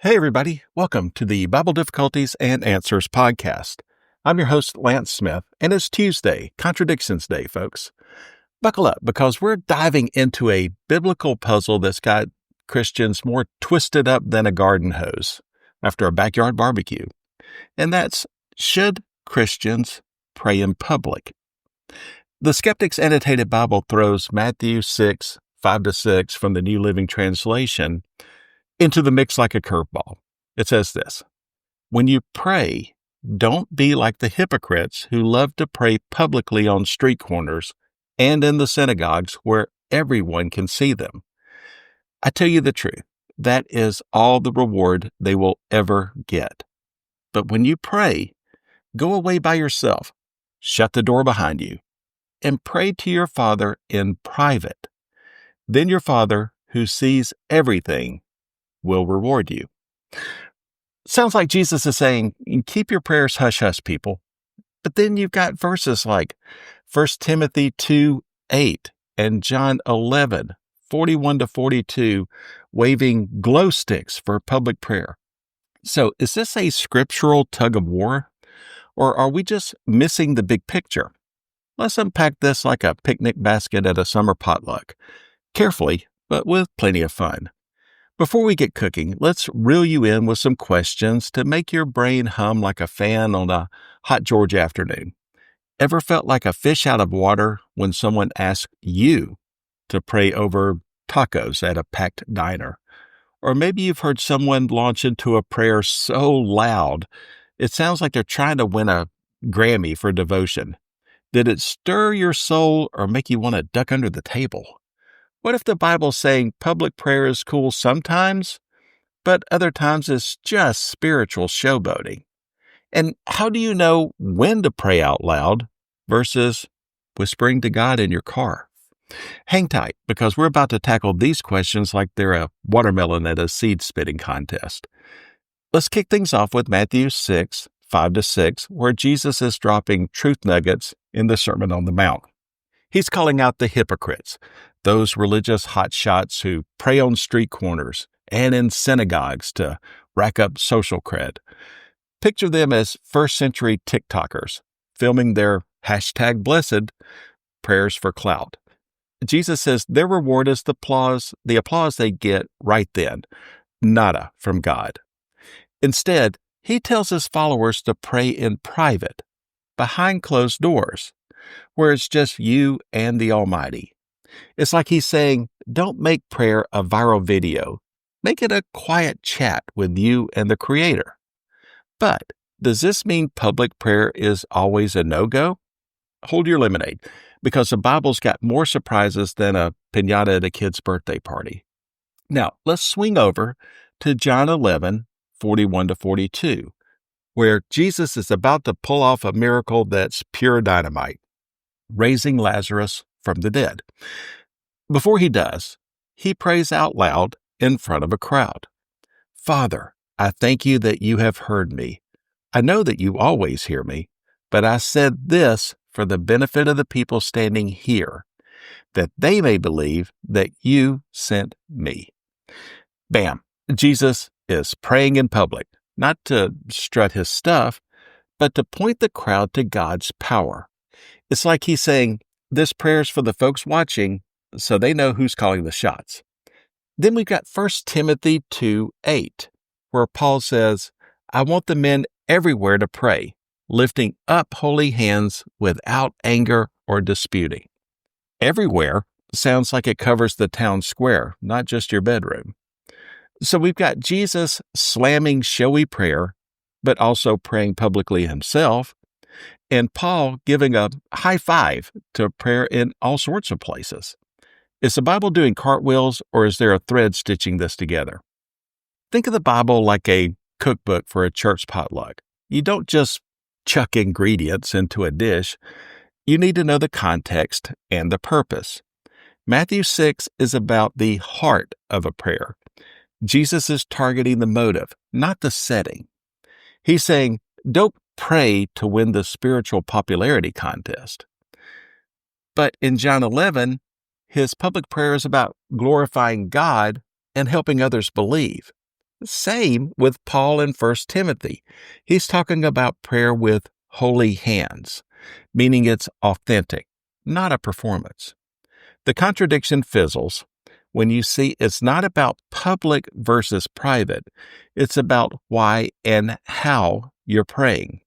Hey, everybody. Welcome to the Bible Difficulties and Answers podcast. I'm your host, Lance Smith, and it's Tuesday, Contradictions Day, folks. Buckle up because we're diving into a biblical puzzle that's got Christians more twisted up than a garden hose after a backyard barbecue. And that's, should Christians pray in public? The Skeptic's Annotated Bible throws Matthew 6, 5-6 from the New Living Translation into the mix like a curveball. It says this: when you pray, don't be like the hypocrites who love to pray publicly on street corners and in the synagogues where everyone can see them. I tell you the truth, that is all the reward they will ever get. But when you pray, go away by yourself, shut the door behind you, and pray to your Father in private. Then your Father, who sees everything, will reward you. Sounds like Jesus is saying, keep your prayers hush-hush, people. But then you've got verses like 1 Timothy 2:8 and John 11:41-42 waving glow sticks for public prayer. So is this a scriptural tug of war? Or are we just missing the big picture? Let's unpack this like a picnic basket at a summer potluck. Carefully, but with plenty of fun. Before we get cooking, let's reel you in with some questions to make your brain hum like a fan on a hot Georgia afternoon. Ever felt like a fish out of water when someone asked you to pray over tacos at a packed diner? Or maybe you've heard someone launch into a prayer so loud, it sounds like they're trying to win a Grammy for devotion. Did it stir your soul or make you want to duck under the table? What if the Bible's saying public prayer is cool sometimes, but other times it's just spiritual showboating? And how do you know when to pray out loud versus whispering to God in your car? Hang tight, because we're about to tackle these questions like they're a watermelon at a seed spitting contest. Let's kick things off with Matthew 6, 5-6, where Jesus is dropping truth nuggets in the Sermon on the Mount. He's calling out the hypocrites, those religious hotshots who pray on street corners and in synagogues to rack up social cred. Picture them as first-century TikTokers, filming their #blessed prayers for clout. Jesus says their reward is the applause they get right then, nada from God. Instead, he tells his followers to pray in private, behind closed doors, where it's just you and the Almighty. It's like he's saying, don't make prayer a viral video. Make it a quiet chat with you and the Creator. But does this mean public prayer is always a no-go? Hold your lemonade, because the Bible's got more surprises than a piñata at a kid's birthday party. Now, let's swing over to John 11:41-42, where Jesus is about to pull off a miracle that's pure dynamite, raising Lazarus from the dead. Before he does, he prays out loud in front of a crowd. Father, I thank you that you have heard me. I know that you always hear me, but I said this for the benefit of the people standing here, that they may believe that you sent me. Bam! Jesus is praying in public, not to strut his stuff, but to point the crowd to God's power. It's like he's saying, this prayer's for the folks watching, so they know who's calling the shots. Then we've got 1 Timothy 2:8, where Paul says, I want the men everywhere to pray, lifting up holy hands without anger or disputing. Everywhere sounds like it covers the town square, not just your bedroom. So we've got Jesus slamming showy prayer, but also praying publicly himself, and Paul giving a high five to prayer in all sorts of places. Is the Bible doing cartwheels, or is there a thread stitching this together? Think of the Bible like a cookbook for a church potluck. You don't just chuck ingredients into a dish. You need to know the context and the purpose. Matthew 6 is about the heart of a prayer. Jesus is targeting the motive, not the setting. He's saying, don't pray to win the spiritual popularity contest. But in John 11, his public prayer is about glorifying God and helping others believe. Same with Paul in First Timothy. He's talking about prayer with holy hands, meaning it's authentic, not a performance. The contradiction fizzles when you see it's not about public versus private, it's about why and how you're praying.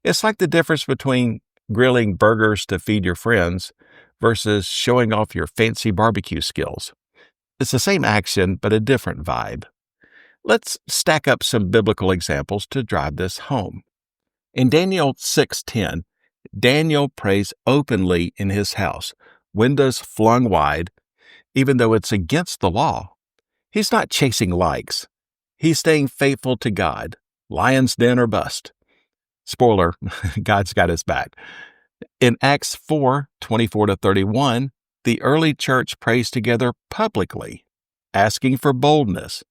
It's like the difference between grilling burgers to feed your friends versus showing off your fancy barbecue skills. It's the same action, but a different vibe. Let's stack up some biblical examples to drive this home. In Daniel 6:10, Daniel prays openly in his house, windows flung wide, even though it's against the law. He's not chasing likes. He's staying faithful to God. Lion's den or bust. Spoiler, God's got his back. In Acts 4:24-31, the early church prays together publicly, asking for boldness,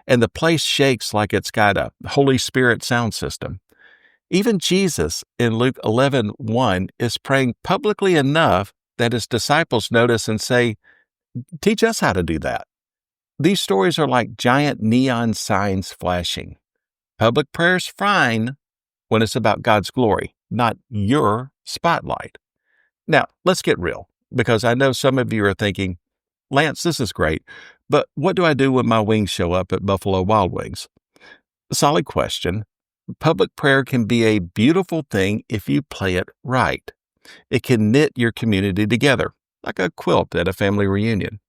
and the place shakes like it's got a Holy Spirit sound system. Even Jesus in Luke 11:1 is praying publicly enough that his disciples notice and say, "Teach us how to do that." These stories are like giant neon signs flashing. Public prayer's fine when it's about God's glory, not your spotlight. Now, let's get real, because I know some of you are thinking, Lance, this is great, but what do I do when my wings show up at Buffalo Wild Wings? Solid question. Public prayer can be a beautiful thing if you play it right. It can knit your community together, like a quilt at a family reunion.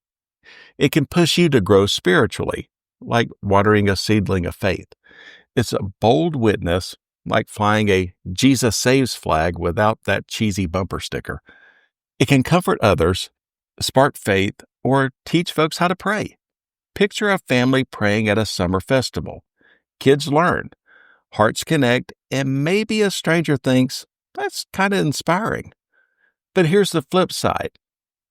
It can push you to grow spiritually, like watering a seedling of faith. It's a bold witness, like flying a Jesus Saves flag without that cheesy bumper sticker. It can comfort others, spark faith, or teach folks how to pray. Picture a family praying at a summer festival. Kids learn, hearts connect, and maybe a stranger thinks, that's kind of inspiring. But here's the flip side.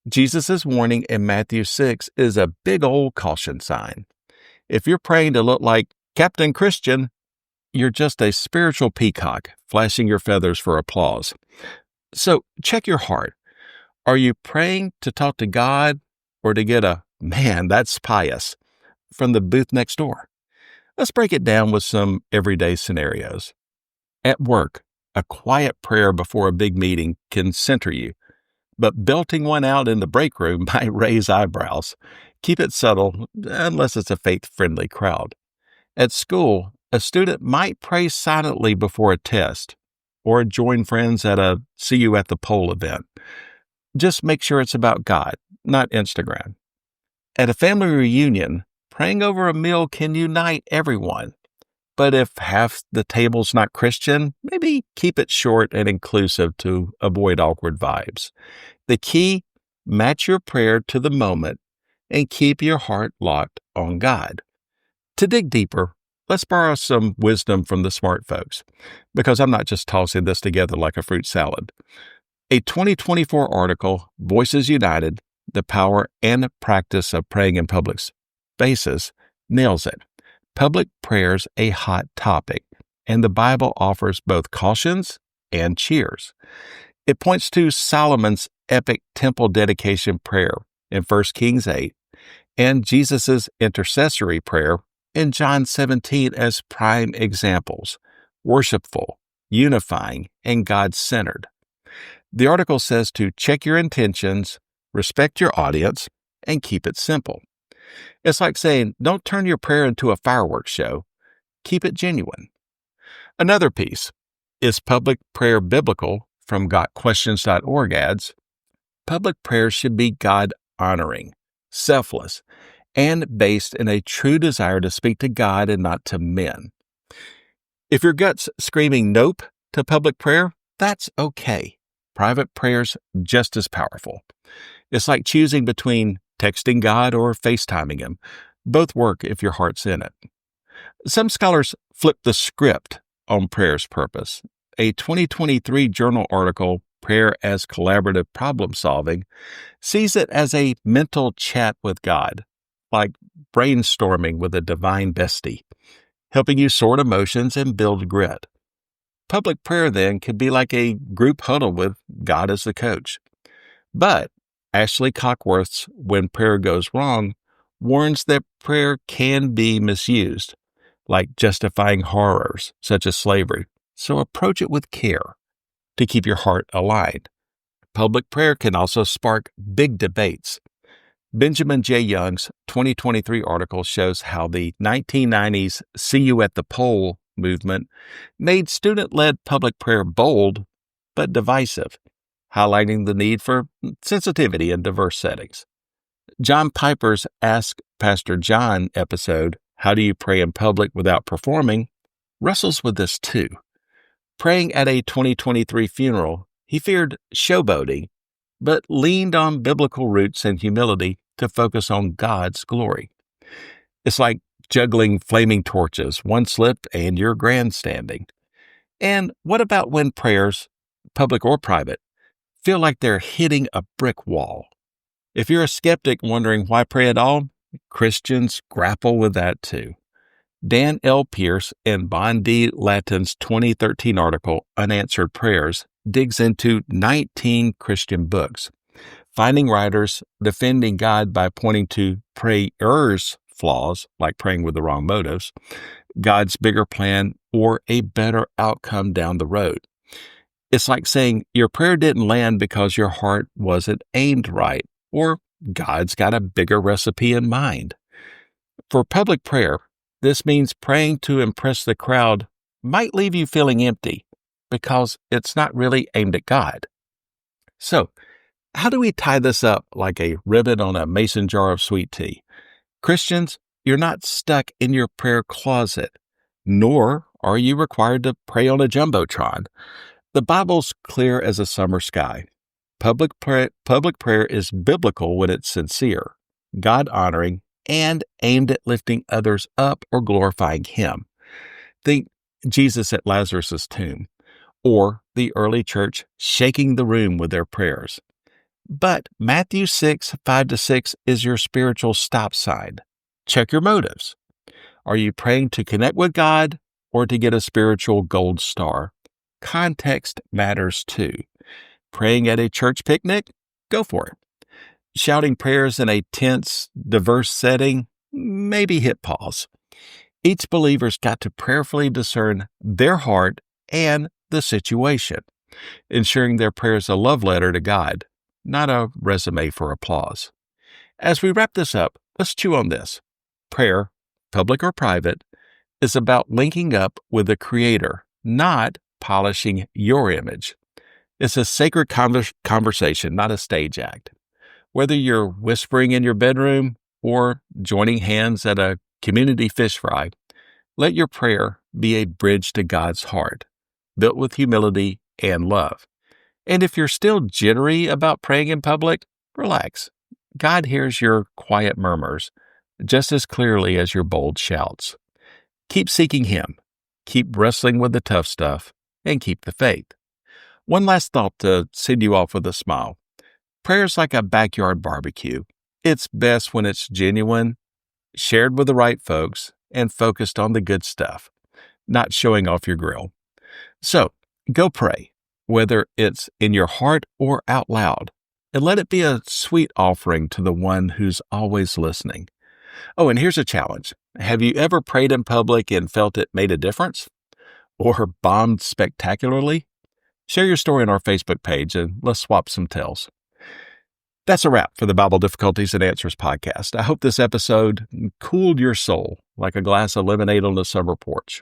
Jesus' warning in Matthew 6 is a big old caution sign. If you're praying to look like Captain Christian, you're just a spiritual peacock, flashing your feathers for applause. So check your heart. Are you praying to talk to God or to get a, "Man, that's pious," from the booth next door? Let's break it down with some everyday scenarios. At work, a quiet prayer before a big meeting can center you, but belting one out in the break room might raise eyebrows. Keep it subtle, unless it's a faith-friendly crowd. At school, a student might pray silently before a test, or join friends at a see you at the pole event. Just make sure it's about God, not Instagram. At a family reunion, praying over a meal can unite everyone. But if half the table's not Christian, maybe keep it short and inclusive to avoid awkward vibes. The key, match your prayer to the moment and keep your heart locked on God. To dig deeper, let's borrow some wisdom from the smart folks, because I'm not just tossing this together like a fruit salad. A 2024 article, Voices United, The Power and Practice of Praying in Public Spaces, nails it. Public prayer's a hot topic, and the Bible offers both cautions and cheers. It points to Solomon's epic temple dedication prayer in 1 Kings 8 and Jesus' intercessory prayer in John 17 as prime examples, worshipful, unifying, and God-centered. The article says to check your intentions, respect your audience, and keep it simple. It's like saying, don't turn your prayer into a fireworks show. Keep it genuine. Another piece, is public prayer biblical? From gotquestions.org adds, public prayer should be God-honoring, selfless, and based in a true desire to speak to God and not to men. If your gut's screaming nope to public prayer, that's okay. Private prayer's just as powerful. It's like choosing between texting God or FaceTiming Him. Both work if your heart's in it. Some scholars flip the script on prayer's purpose. A 2023 journal article, Prayer as Collaborative Problem Solving, sees it as a mental chat with God, like brainstorming with a divine bestie, helping you sort emotions and build grit. Public prayer, then, could be like a group huddle with God as the coach. But Ashley Cockworth's When Prayer Goes Wrong warns that prayer can be misused. like justifying horrors such as slavery. So approach it with care to keep your heart aligned. Public prayer can also spark big debates. Benjamin J. Young's 2023 article shows how the 1990s See You at the Poll movement made student-led public prayer bold but divisive, highlighting the need for sensitivity in diverse settings. John Piper's Ask Pastor John episode, How Do You Pray in Public Without Performing?, wrestles with this too. Praying at a 2023 funeral, he feared showboating, but leaned on biblical roots and humility to focus on God's glory. It's like juggling flaming torches, one slip and you're grandstanding. And what about when prayers, public or private, feel like they're hitting a brick wall? If you're a skeptic wondering why pray at all, Christians grapple with that too. Dan L. Pierce in Bon D. Latin's 2013 article, Unanswered Prayers, digs into 19 Christian books, finding writers defending God by pointing to prayers' flaws, like praying with the wrong motives, God's bigger plan, or a better outcome down the road. It's like saying your prayer didn't land because your heart wasn't aimed right, or God's got a bigger recipe in mind. For public prayer, this means praying to impress the crowd might leave you feeling empty because it's not really aimed at God. So, how do we tie this up like a ribbon on a mason jar of sweet tea? Christians, you're not stuck in your prayer closet, nor are you required to pray on a jumbotron. The Bible's clear as a summer sky. Public prayer is biblical when it's sincere, God-honoring, and aimed at lifting others up or glorifying Him. Think Jesus at Lazarus' tomb, or the early church shaking the room with their prayers. But Matthew 6, 5-6 is your spiritual stop sign. Check your motives. Are you praying to connect with God or to get a spiritual gold star? Context matters too. Praying at a church picnic? Go for it. Shouting prayers in a tense, diverse setting? Maybe hit pause. Each believer's got to prayerfully discern their heart and the situation, ensuring their prayer is a love letter to God, not a resume for applause. As we wrap this up, let's chew on this. Prayer, public or private, is about linking up with the Creator, not polishing your image. It's a sacred conversation, not a stage act. Whether you're whispering in your bedroom or joining hands at a community fish fry, let your prayer be a bridge to God's heart, built with humility and love. And if you're still jittery about praying in public, relax. God hears your quiet murmurs just as clearly as your bold shouts. Keep seeking Him, keep wrestling with the tough stuff, and keep the faith. One last thought to send you off with a smile. Prayer's like a backyard barbecue. It's best when it's genuine, shared with the right folks, and focused on the good stuff, not showing off your grill. So, go pray, whether it's in your heart or out loud, and let it be a sweet offering to the one who's always listening. Oh, and here's a challenge. Have you ever prayed in public and felt it made a difference? Or bombed spectacularly? Share your story on our Facebook page and let's swap some tales. That's a wrap for the Bible Difficulties and Answers podcast. I hope this episode cooled your soul like a glass of lemonade on the summer porch.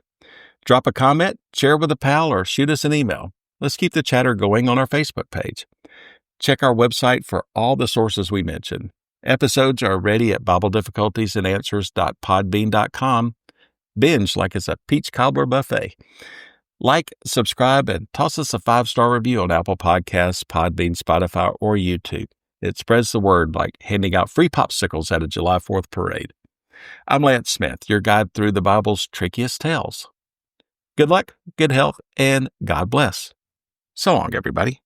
Drop a comment, share with a pal, or shoot us an email. Let's keep the chatter going on our Facebook page. Check our website for all the sources we mentioned. Episodes are ready at BibleDifficultiesAndAnswers.podbean.com. Binge like it's a peach cobbler buffet. Like, subscribe, and toss us a 5-star review on Apple Podcasts, Podbean, Spotify, or YouTube. It spreads the word like handing out free popsicles at a July 4th parade. I'm Lance Smith, your guide through the Bible's trickiest tales. Good luck, good health, and God bless. So long, everybody.